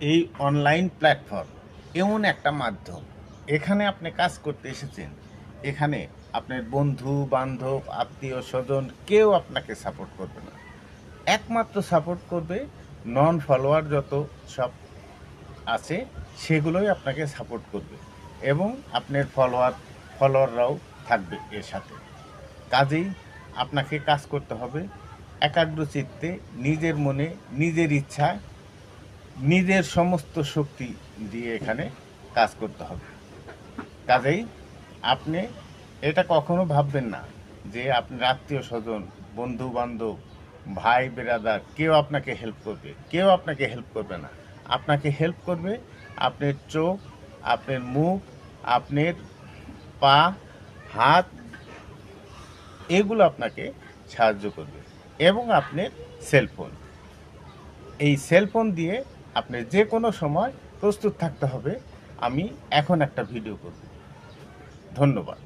এই online platform এমন একটা মাধ্যম, এখানে আপনি কাজ করতে এসেছেন, এখানে আপনার বন্ধু বান্ধব আত্মীয় স্বজন কেউ আপনাকে সাপোর্ট করবে না। একমাত্র সাপোর্ট করবে নন ফলোয়ার যত সব আছে, সেগুলোই আপনাকে সাপোর্ট করবে এবং আপনার ফলোয়াররাও থাকবে এর সাথে। কাজেই আপনাকে কাজ করতে হবে একাগ্র চিত্তে, নিজের মনে, নিজের ইচ্ছায়, নিজের সমস্ত শক্তি দিয়ে এখানে কাজ করতে হবে। কাজেই আপনি এটা কখনো ভাববেন না যে আপনার আত্মীয় স্বজন, বন্ধু বান্ধব, ভাই বেরাদার কেউ আপনাকে হেল্প করবে। কেউ আপনাকে হেল্প করবে না। আপনাকে হেল্প করবে আপনার চোখ, আপনার মুখ, আপনার পা, হাত, এগুলো আপনাকে সাহায্য করবে এবং আপনার সেলফোন। এই সেলফোন দিয়ে আপনি যে কোনো সময় প্রস্তুত থাকতে হবে, আমি এখন একটা ভিডিও করব। ধন্যবাদ।